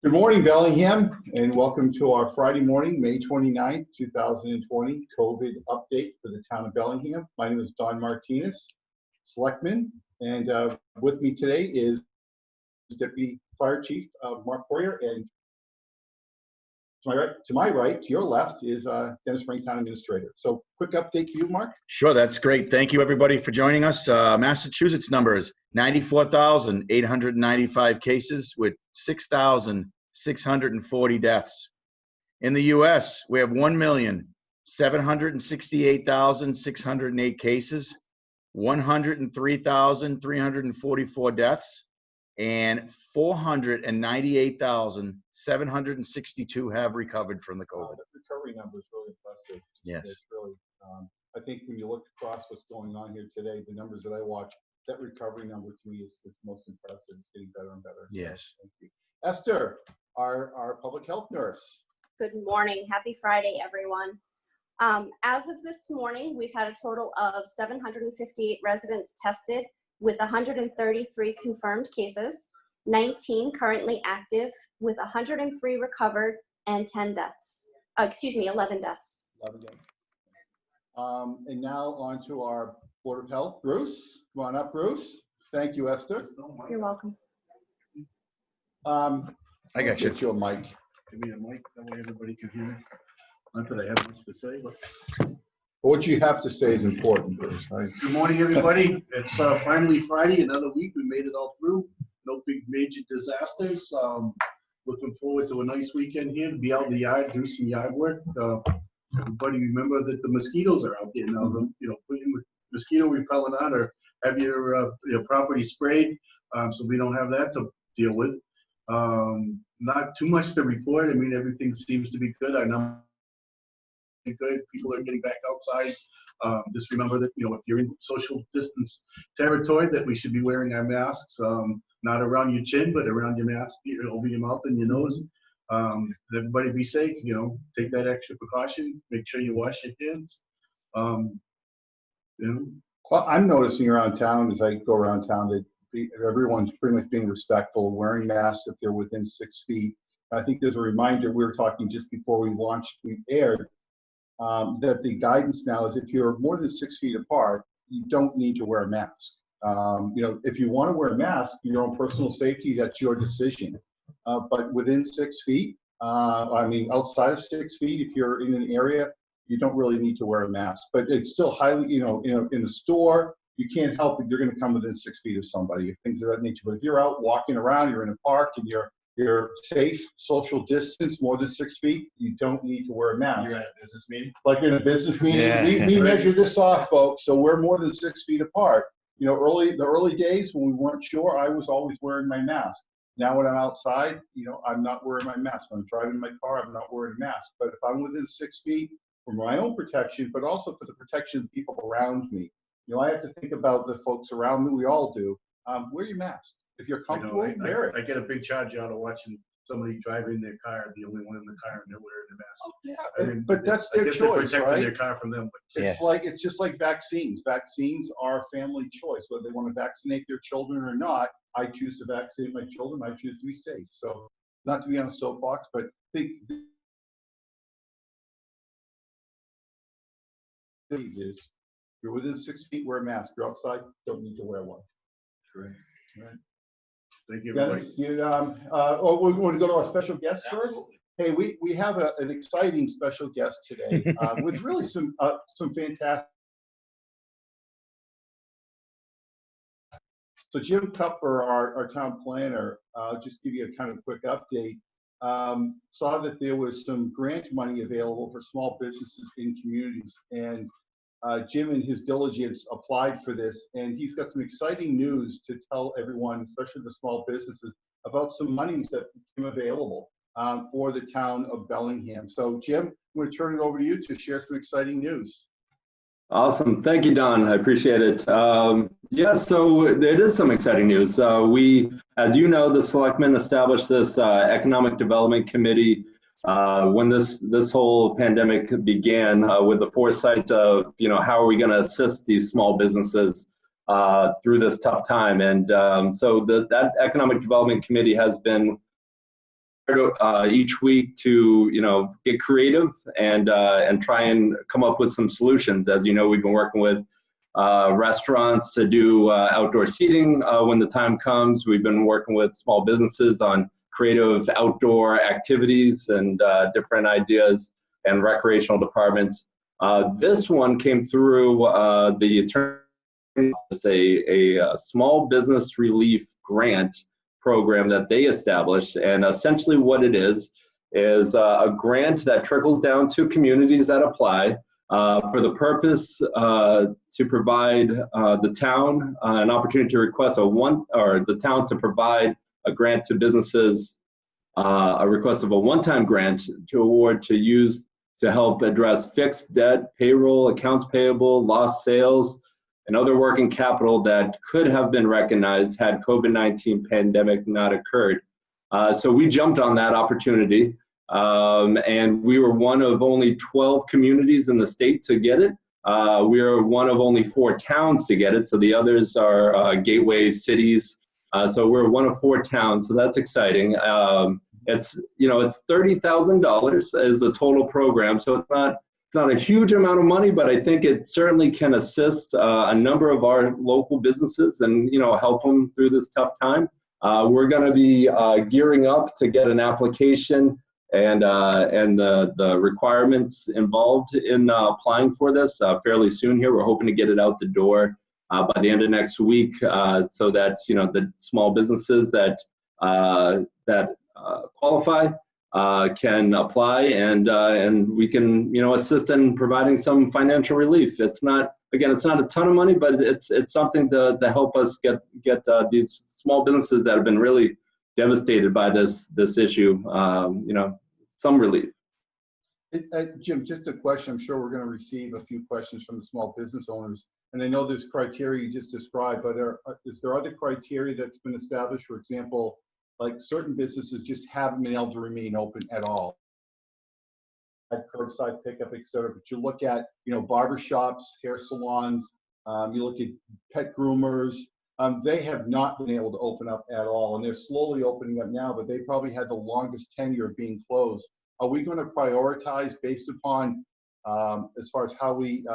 Good morning, Bellingham, and welcome to our Friday morning, May 29th, 2020 COVID update for the town of Bellingham. My name is Don Martinez, Selectman, and with me today is Deputy Fire Chief Mark Poirier, and to my right, to your left, is Dennis Frank, Town Administrator. So, quick update for you, Mark. Sure, that's great. Thank you, everybody, for joining us. Massachusetts number is 94,895 cases with 6,640 deaths. In the U.S., we have 1,768,608 cases, 103,344 deaths, and 498,762 have recovered from the COVID. The recovery number is really impressive. Yes. It's really, I think when you look across what's going on here today, the numbers that I watch, that recovery number to me is most impressive. It's getting better and better. Yes. So, thank you. Esther, our public health nurse. Good morning. Happy Friday, everyone. As of this morning, we've had a total of 758 residents tested with 133 confirmed cases, 19 currently active with 103 recovered and 11 deaths. 11 deaths. And now on to our Board of Health. Bruce, come on up, Bruce. Thank you, Esther. You're welcome. I got you. Get you a mic. Give me a mic, that way everybody can hear me. Not that I have much to say, but. What you have to say is important, Bruce, right? Good morning, everybody. It's finally Friday, another week. We made it all through. No big major disasters. Looking forward to a nice weekend here, to be out in the yard, do some yard work. Everybody remember that the mosquitoes are out there now. Put in mosquito repellent on, or have your property sprayed, so we don't have that to deal with. Not too much to report. I mean, everything seems to be good. I know good. People are getting back outside. Just remember that, if you're in social distance territory, that we should be wearing our masks, not around your chin, but around your mask, over your mouth and your nose. Everybody be safe, take that extra precaution. Make sure you wash your hands. Well, I'm noticing around town, as I go around town, that everyone's pretty much being respectful, wearing masks if they're within 6 feet. I think there's a reminder, we were talking just before we aired, that the guidance now is if you're more than 6 feet apart, you don't need to wear a mask. If you want to wear a mask, your own personal safety, that's your decision. But within 6 feet, outside of 6 feet, if you're in an area, you don't really need to wear a mask. But it's still highly, in the store, you can't help it. You're going to come within 6 feet of somebody, things of that nature. But if you're out walking around, you're in a park, and you're safe, social distance, more than 6 feet, you don't need to wear a mask. You're at a business meeting? Like in a business meeting, Yeah. we measure this off, folks, so we're more than 6 feet apart. The early days when we weren't sure, I was always wearing my mask. Now when I'm outside, I'm not wearing my mask. When I'm driving my car, I'm not wearing a mask. But if I'm within 6 feet, for my own protection, but also for the protection of the people around me, I have to think about the folks around me. We all do. Wear your mask. If you're comfortable, wear it. I get a big charge out of watching somebody driving their car, the only one in the car, and they're wearing a mask. Yeah, but that's their choice, right? Their car from them. It's just like vaccines. Vaccines are family choice. Whether they want to vaccinate their children or not, I choose to vaccinate my children. I choose to be safe. So, not to be on a soapbox, but think is you're within 6 feet, wear a mask. You're outside, don't need to wear one. Correct. Right. Thank you, Dennis, everybody. we want to go to our special guest first. Absolutely. Hey, we have an exciting special guest today with really some fantastic. So Jim Kupfer, our town planner, just give you a kind of quick update. Saw that there was some grant money available for small businesses in communities, and Jim, in his diligence, applied for this, and he's got some exciting news to tell everyone, especially the small businesses, about some monies that became available for the town of Bellingham. So, Jim, I'm going to turn it over to you to share some exciting news. Awesome. Thank you, Don. I appreciate it. So it is some exciting news. We, as you know, the selectmen established this economic development committee when this whole pandemic began, with the foresight of, how are we going to assist these small businesses through this tough time. And so that economic development committee has been each week to get creative and try and come up with some solutions. As you know, we've been working with restaurants to do outdoor seating when the time comes. We've been working with small businesses on creative outdoor activities and different ideas, and recreational departments. This one came through the Attorney Office, a small business relief grant program that they established. And essentially what it is a grant that trickles down to communities that apply for the purpose to provide the town an opportunity to request the town to provide a grant to businesses, a request of a one-time grant to award to use to help address fixed debt, payroll, accounts payable, lost sales, and other working capital that could have been recognized had COVID-19 pandemic not occurred. So we jumped on that opportunity, and we were one of only 12 communities in the state to get it. We are one of only 4 towns to get it, so the others are gateway cities. So we're one of 4 towns, so that's exciting. It's $30,000 is the total program, so it's not a huge amount of money, but I think it certainly can assist a number of our local businesses and help them through this tough time. We're going to be gearing up to get an application and the requirements involved in applying for this fairly soon here. We're hoping to get it out the door by the end of next week, so that the small businesses that qualify can apply, and we can assist in providing some financial relief. It's not a ton of money, but it's something to help us get these small businesses that have been really devastated by this issue some relief. Jim, just a question. I'm sure we're going to receive a few questions from the small business owners, and I know there's criteria you just described, but is there other criteria that's been established? For example, like certain businesses just haven't been able to remain open at all, at curbside pickup, et cetera. But you look at, barbershops, hair salons, you look at pet groomers, they have not been able to open up at all. And they're slowly opening up now, but they probably had the longest tenure of being closed. Are we going to prioritize based upon, as far as how we,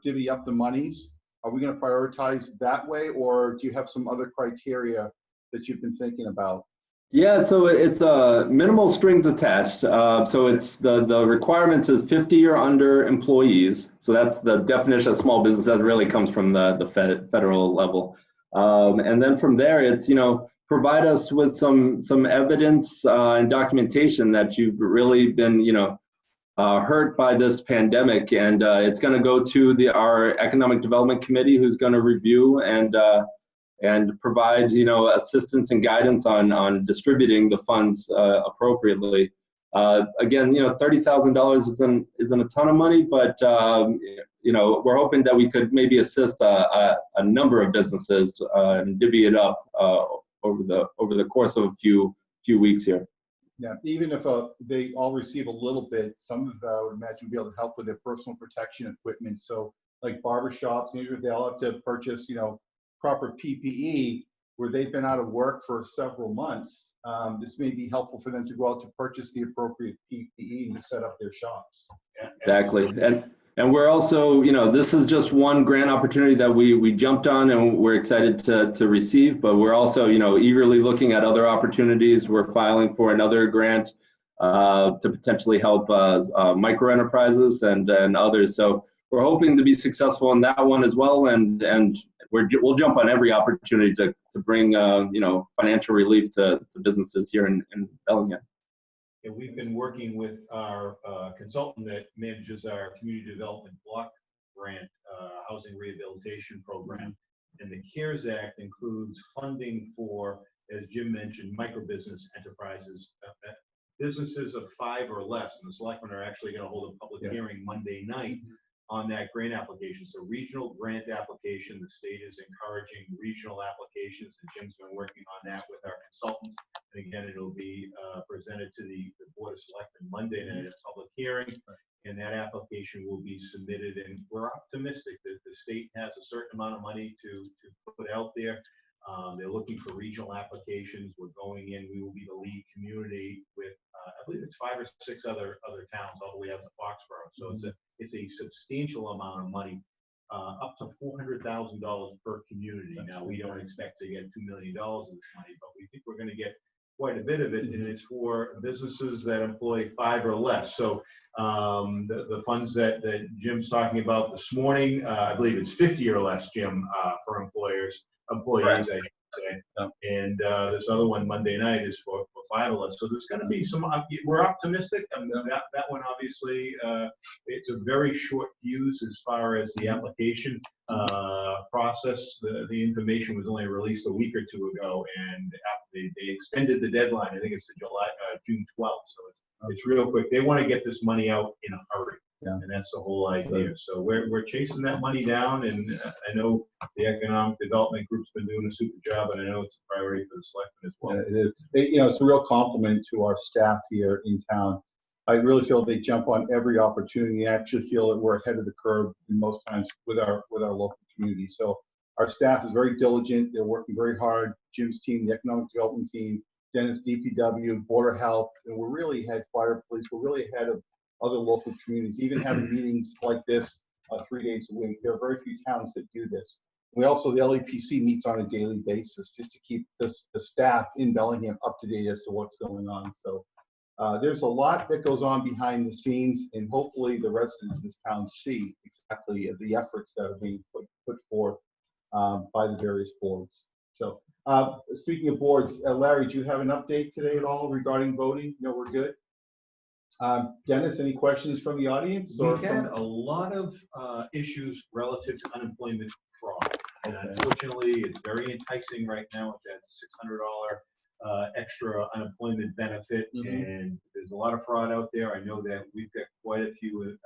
divvy up the monies? Are we going to prioritize that way, or do you have some other criteria that you've been thinking about? Yeah, so it's minimal strings attached. So it's the requirements is 50 or under employees. So that's the definition of small business that really comes from the federal level. And then from there, it's provide us with some evidence and documentation that you've really been hurt by this pandemic, and it's going to go to our Economic Development Committee, who's going to review and provide assistance and guidance on distributing the funds appropriately. Again, $30,000 isn't a ton of money, but we're hoping that we could maybe assist a number of businesses and divvy it up over the course of a few weeks here. Yeah, even if they all receive a little bit, some of them, I would imagine, will be able to help with their personal protection equipment. So like barbershops, they'll have to purchase, proper PPE where they've been out of work for several months. This may be helpful for them to go out to purchase the appropriate PPE and to set up their shops. Exactly. And we're also, this is just one grant opportunity that we jumped on and we're excited to receive, but we're also, eagerly looking at other opportunities. We're filing for another grant to potentially help micro enterprises and others. So we're hoping to be successful in that one as well. And we'll jump on every opportunity to bring, financial relief to businesses here in Bellingham. And we've been working with our consultant that manages our community development block grant housing rehabilitation program. And the CARES Act includes funding for, as Jim mentioned, micro business enterprises, businesses of 5 or less. And the selectmen are actually going to hold a public hearing Monday night on that grant application. So regional grant application, the state is encouraging regional applications, and Jim's been working on that with our consultants. And again, it'll be presented to the Board of Selectmen Monday night at a public hearing, and that application will be submitted. And we're optimistic that the state has a certain amount of money to put out there. They're looking for regional applications. We're going in. We will be the lead community with, I believe it's 5 or 6 other towns all the way up to Foxborough. So it's a substantial amount of money, up to $400,000 per community. Now, we don't expect to get $2 million of this money, but we think we're going to get quite a bit of it, and it's for businesses that employ 5 or less. So the funds that Jim's talking about this morning, I believe it's 50 or less, Jim, for employees, I should say. And this other one Monday night is for 5 or less. So there's going to be some. We're optimistic. That one obviously, it's a very short fuse as far as the application process. The information was only released a week or 2 ago, and they extended the deadline. I think it's to June 12th. So it's real quick. They want to get this money out in a hurry. Yeah. And that's the whole idea. So we're chasing that money down, and I know the Economic Development Group's been doing a super job, and I know it's a priority for the selectmen as well. Yeah, it is. It's a real compliment to our staff here in town. I really feel they jump on every opportunity. I actually feel that we're ahead of the curve most times with our local community. So our staff is very diligent. They're working very hard. Jim's team, the Economic Development team, Dennis, DPW, Border Health, and we're really ahead. Fire Police. We're really ahead of other local communities, even having meetings like this 3 days a week. There are very few towns that do this. We also, the LEPC meets on a daily basis just to keep the staff in Bellingham up to date as to what's going on. So there's a lot that goes on behind the scenes, and hopefully the residents of this town see exactly the efforts that are being put forth by the various boards. So speaking of boards, Larry, do you have an update today at all regarding voting? No, we're good. Dennis, any questions from the audience? We've had a lot of issues relative to unemployment fraud. And unfortunately, it's very enticing right now with that $600 extra unemployment benefit. And there's a lot of fraud out there. I know that we've got quite a few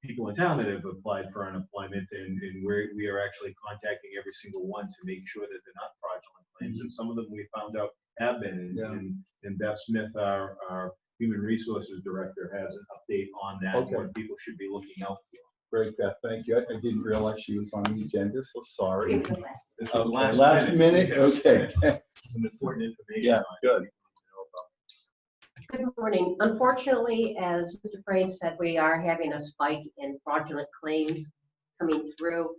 people in town that have applied for unemployment, and we are actually contacting every single one to make sure that they're not fraudulent claims. And some of them we found out have been. And Beth Smith, our Human Resources Director, has an update on that, what people should be looking out for. Great, Beth, thank you. I didn't realize she was on the agenda, so sorry. This was Last minute? Okay. Some important information. Yeah, good. Good morning. Unfortunately, as Mr. Frayne said, we are having a spike in fraudulent claims coming through.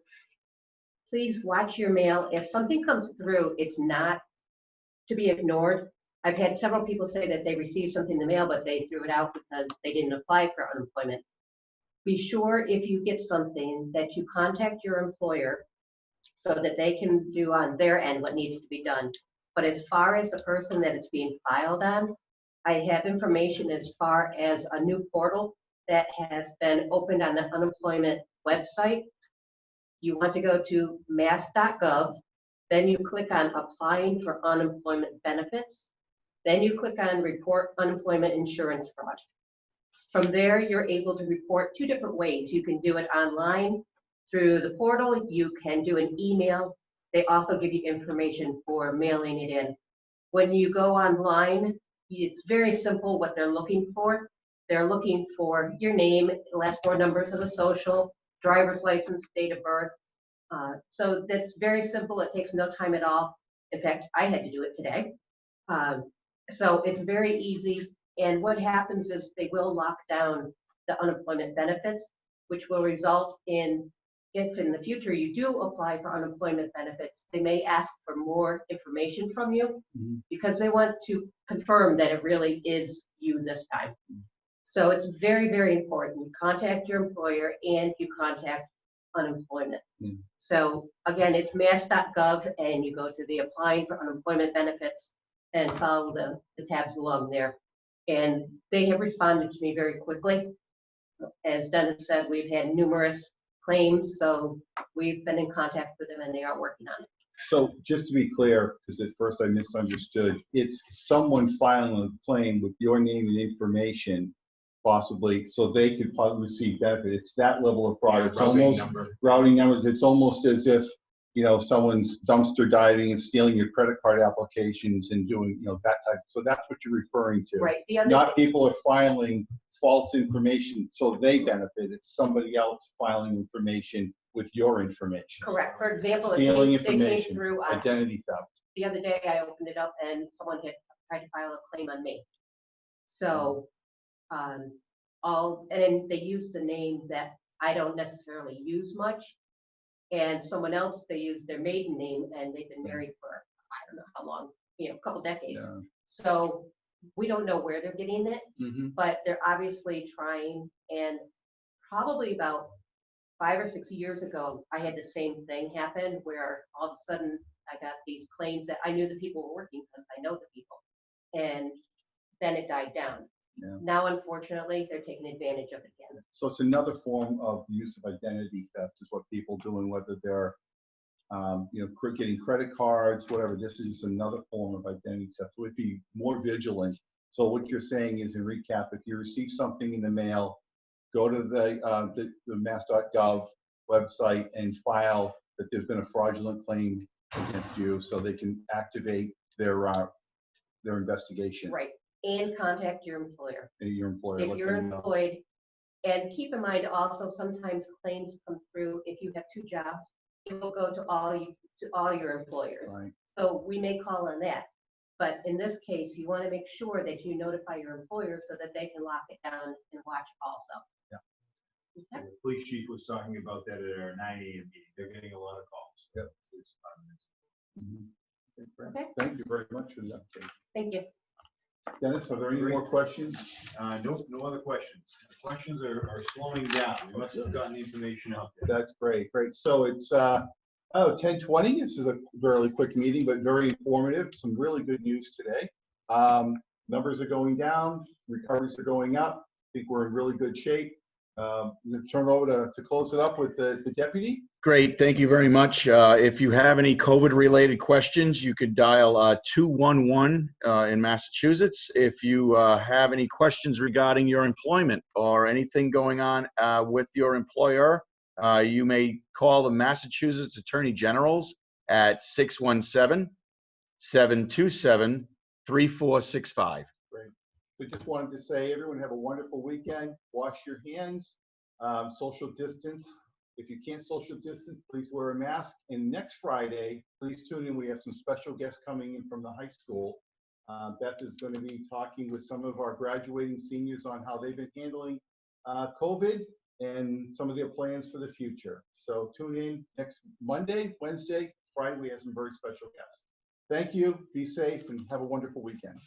Please watch your mail. If something comes through, it's not to be ignored. I've had several people say that they received something in the mail, but they threw it out because they didn't apply for unemployment. Be sure if you get something that you contact your employer so that they can do on their end what needs to be done. But as far as the person that it's being filed on, I have information as far as a new portal that has been opened on the unemployment website. You want to go to mass.gov, then you click on applying for unemployment benefits. Then you click on report unemployment insurance fraud. From there, you're able to report 2 different ways. You can do it online through the portal. You can do an email. They also give you information for mailing it in. When you go online, it's very simple what they're looking for. They're looking for your name, the last 4 numbers of the social, driver's license, date of birth. So that's very simple. It takes no time at all. In fact, I had to do it today. So it's very easy. And what happens is they will lock down the unemployment benefits, which will result in, if in the future you do apply for unemployment benefits, they may ask for more information from you because they want to confirm that it really is you this time. So it's very, very important. You contact your employer and you contact unemployment. So again, it's mass.gov, and you go to the applying for unemployment benefits and follow the tabs along there. And they have responded to me very quickly. As Dennis said, we've had numerous claims, so we've been in contact with them and they are working on it. So just to be clear, because at first I misunderstood, it's someone filing a claim with your name and information, possibly, so they could probably receive benefit. It's that level of fraud. It's almost routing numbers. It's almost as if, you know, someone's dumpster diving and stealing your credit card applications and doing, you know, that type. So that's what you're referring to. Right. The other Not people are filing false information so they benefit. It's somebody else filing information with your information. Correct. For example, Stealing they came information, through on identity theft. the other day. I opened it up and someone had tried to file a claim on me. So, and then they used the name that I don't necessarily use much. And someone else, they used their maiden name and they've been married for, I don't know how long, a couple decades. Yeah. So we don't know where they're getting it, Mm-hmm. but they're obviously trying. And probably about 5 or 6 years ago, I had the same thing happen where all of a sudden I got these claims that I knew the people were working because I know the people. And then it died down. Yeah. Now, unfortunately, they're taking advantage of it again. So it's another form of use of identity theft is what people doing, whether they're, getting credit cards, whatever. This is another form of identity theft. So we'd be more vigilant. So what you're saying is, in recap, if you receive something in the mail, go to the mass.gov website and file that there's been a fraudulent claim against you, so they can activate their investigation. Right. And contact your employer. And your employer. If let you're them know. employed, and keep in mind also, sometimes claims come through, if you have 2 jobs, it will go to all your employers. Right. So we may call on that. But in this case, you want to make sure that you notify your employer so that they can lock it down and watch also. Yeah. Okay. The police chief was talking about that at our 9 AM meeting. They're getting a lot of calls. Yep. It's Okay. Thank you very much for the update. Thank you. Dennis, are there any more questions? Nope, no other questions. The questions are slowing down. We must have gotten the information out there. That's great, great. So it's 10:20. This is a fairly quick meeting, but very informative. Some really good news today. Numbers are going down, recoveries are going up. I think we're in really good shape. I'm going to turn it over to close it up with the deputy. Great, thank you very much. If you have any COVID-related questions, you could dial 211 in Massachusetts. If you have any questions regarding your employment or anything going on with your employer, you may call the Massachusetts Attorney General's at 617-727-3465. Great. So just wanted to say, everyone have a wonderful weekend. Wash your hands, social distance. If you can't social distance, please wear a mask. And next Friday, please tune in. We have some special guests coming in from the high school. Beth is going to be talking with some of our graduating seniors on how they've been handling COVID and some of their plans for the future. So tune in next Monday, Wednesday, Friday. We have some very special guests. Thank you. Be safe and have a wonderful weekend.